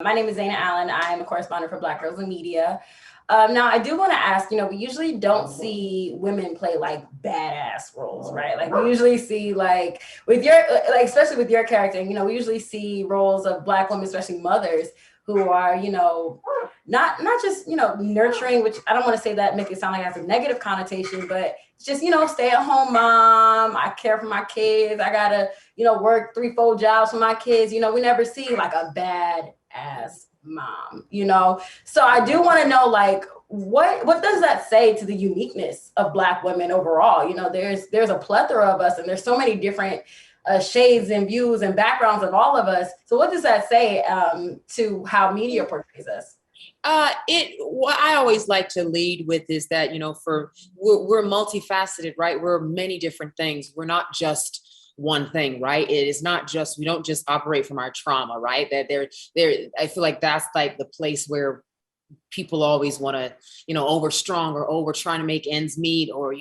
My name is Zaina Allen. I am a correspondent for Black Girls in Media. Now, I do want to ask, we usually don't see women play like badass roles, right? Like we usually see like with your, like especially with your character, we usually see roles of Black women, especially mothers, who are, not just, nurturing, which I don't want to say that, make it sound like it has a negative connotation, but it's just, stay at home mom. I care for my kids. I gotta, work 3, 4 jobs for my kids. We never see like a bad ass mom, So I do want to know, like, what does that say to the uniqueness of Black women overall? There's a plethora of us, and there's so many different shades and views and backgrounds of all of us. So what does that say to how media portrays us? What I always like to lead with is that, we're multifaceted, right? We're many different things. We're not just one thing, right? It is not just, we don't just operate from our trauma, right? That I feel like that's like the place where people always want to, over strong, or over trying to make ends meet, or,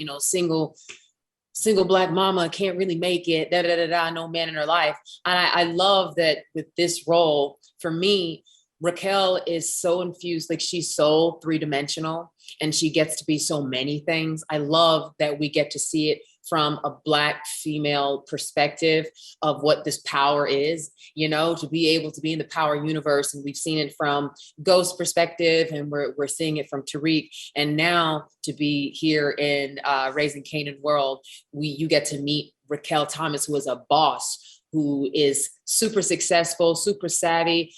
single Black mama can't really make it, no man in her life. And I love that with this role, for me, Raquel is so infused, like she's so 3-dimensional, and she gets to be so many things. I love that we get to see it from a Black female perspective of what this power is, to be able to be in the power universe. And we've seen it from Ghost perspective, and we're seeing it from Tariq. And now to be here in Raising Kanan world, you get to meet Raquel Thomas, who is a boss, who is super successful, super savvy,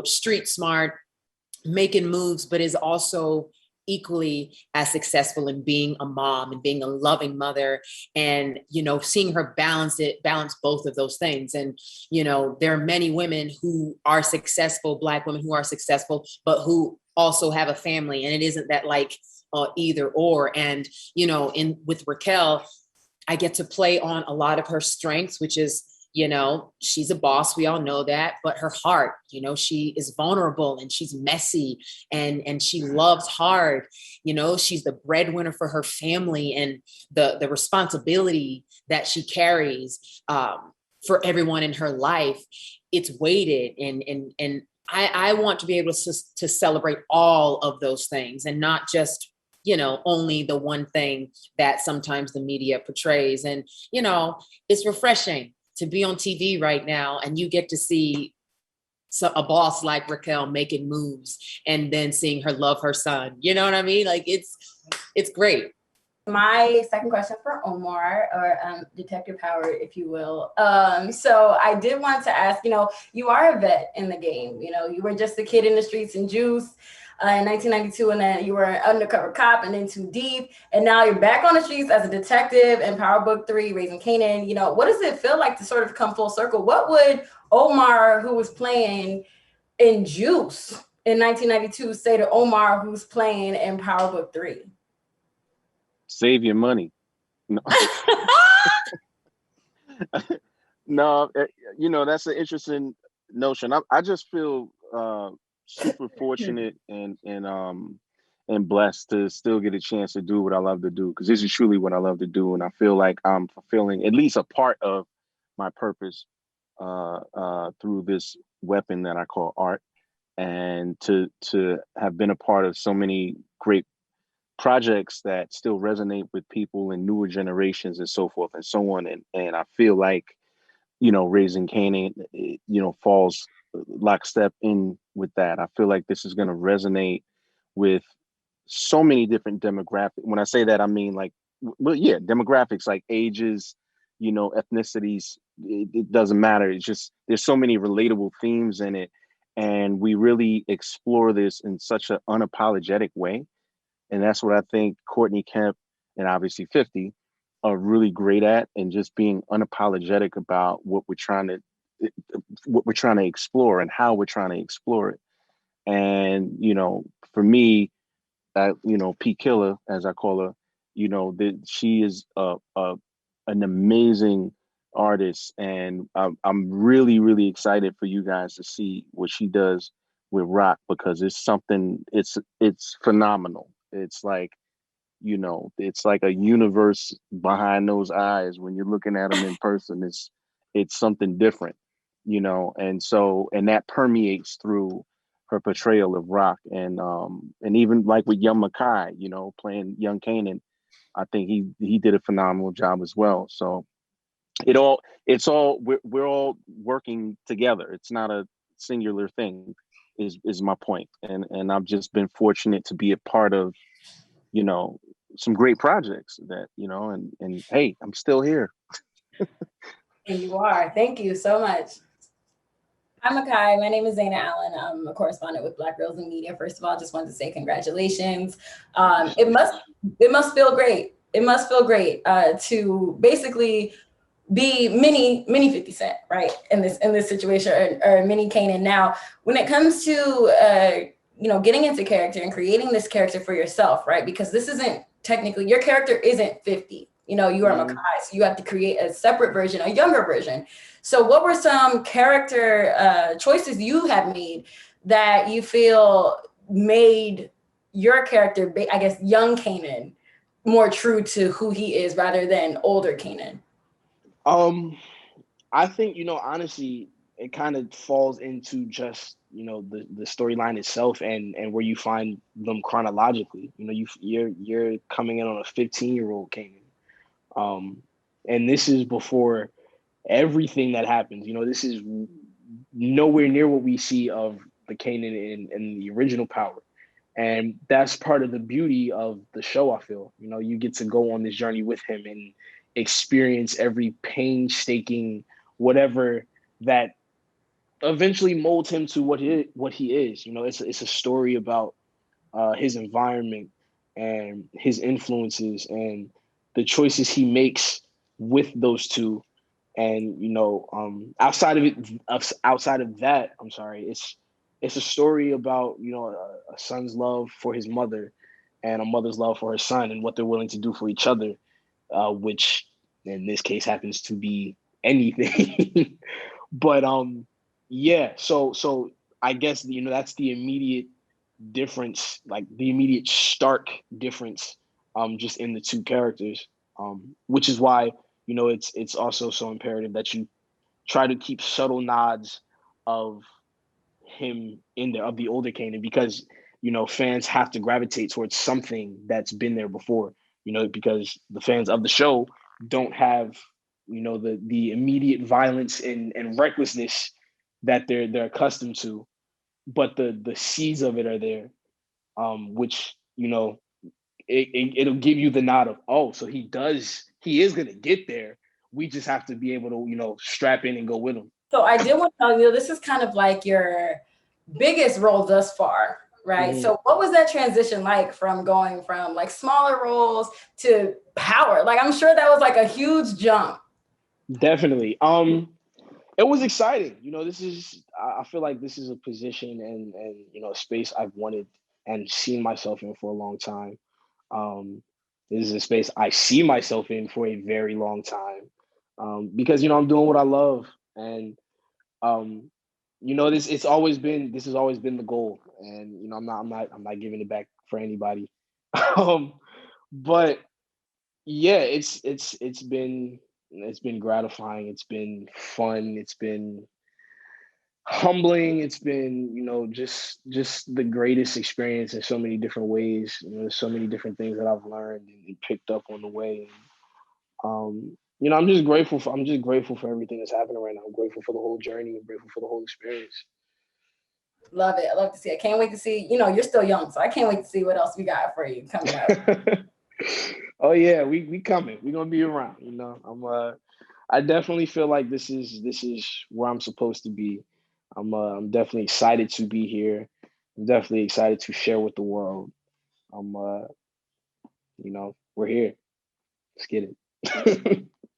street smart, making moves, but is also equally as successful in being a mom and being a loving mother, and seeing her balance both of those things. And there are many women who are successful, Black women who are successful, but who also have a family, and it isn't that like either or. And with Raquel, I get to play on a lot of her strengths, which is, she's a boss, we all know that, but her heart, she is vulnerable, and she's messy, and she loves hard. She's the breadwinner for her family, and the responsibility that she carries for everyone in her life, it's weighted. And I want to be able to celebrate all of those things, and not just only the one thing that sometimes the media portrays. And it's refreshing to be on TV right now, and you get to see a boss like Raquel making moves, and then seeing her love her son. You know what I mean? Like it's great. My second question for Omar, or Detective Howard, if you will. So I did want to ask, you are a vet in the game. You were just a kid in the streets in Juice. In 1992, and then you were an undercover cop, and then Too Deep, and now you're back on the streets as a detective in PowerBook 3, Raising Kanan. What does it feel like to sort of come full circle? What would Omar, who was playing in Juice in 1992, say to Omar, who's playing in PowerBook 3? Save your money. No, no, that's an interesting notion. I just feel super fortunate and blessed to still get a chance to do what I love to do, because this is truly what I love to do, and I feel like I'm fulfilling at least a part of my purpose through this weapon that I call art, and to have been a part of so many great projects that still resonate with people in newer generations and so forth and so on. And I feel like Raising Kanan falls lockstep in with that. I feel like this is going to resonate with so many different demographics. When I say that, I mean like, well, yeah, demographics, like ages, ethnicities. It doesn't matter. It's just there's so many relatable themes in it, and we really explore this in such an unapologetic way. And that's what I think Courtney Kemp and obviously 50 are really great at, and just being unapologetic about what we're trying to explore and how we're trying to explore it. And for me, P Killer, as I call her, she is an amazing artist, and I'm really, really excited for you guys to see what she does with rock, because it's something. It's phenomenal. It's like it's like a universe behind those eyes when you're looking at them in person. It's something different, and that permeates through her portrayal of Rock, and even like with young Makai, you know, playing young Kanan, I think he did a phenomenal job as well. So it's all we're all working together. It's not a singular thing, is my point. And I've just been fortunate to be a part of, you know, some great projects that, you know, and hey, I'm still here. And you are. Thank you so much. Hi, Makai. My name is Zaina Allen. I'm a correspondent with Black Girls in Media. First of all, I just wanted to say congratulations. It must feel great. It must feel great to basically be mini 50 Cent, right? In this situation, or mini Kanan. Now, when it comes to getting into character and creating this character for yourself, right? Because this isn't technically, your character isn't 50. You know, you are Makai, so you have to create a separate version, a younger version. So what were some character choices you have made that you feel made your character, I guess, young Kanan, more true to who he is rather than older Kanan? I think, honestly, it kind of falls into just, the storyline itself and where you find them chronologically. You're coming in on a 15-year-old Kanan. And this is before everything that happens. This is nowhere near what we see of the Kanan in the original Power. And that's part of the beauty of the show, I feel. You get to go on this journey with him and experience every painstaking whatever that eventually molds him to what he is. It's a story about his environment and his influences and the choices he makes with those two. And outside of that, I'm sorry, it's a story about a son's love for his mother and a mother's love for her son and what they're willing to do for each other, which in this case happens to be anything. But yeah, so I guess that's the immediate difference, like the immediate stark difference, just in the two characters, which is why it's also so imperative that you try to keep subtle nods of him in there, of the older Kanan, because fans have to gravitate towards something that's been there before, because the fans of the show don't have the immediate violence and recklessness that they're accustomed to, but the seeds of it are there, which it'll give you the nod of, oh, so he is gonna get there. We just have to be able to strap in and go with him. So I did want to tell you, this is kind of like your biggest role thus far, right? Mm-hmm. So what was that transition like from going from like smaller roles to Power? Like, I'm sure that was like a huge jump. Definitely. It was exciting. I feel like this is a position and a space I've wanted and seen myself in for a long time. This is a space I see myself in for a very long time, because I'm doing what I love, and this has always been the goal, and I'm not giving it back for anybody. But yeah, it's been gratifying. It's been fun. It's been humbling. It's been just the greatest experience in so many different ways. There's so many different things that I've learned and picked up on the way. I'm just grateful for everything that's happening right now. I'm grateful for the whole journey. I'm grateful for the whole experience. Love it. I love to see it. Can't wait to see, you're still young, so I can't wait to see what else we got for you coming up. Oh yeah, we coming. We're gonna be around. I definitely feel like this is where I'm supposed to be. I'm definitely excited to be here. I'm definitely excited to share with the world. I'm we're here. Let's get it.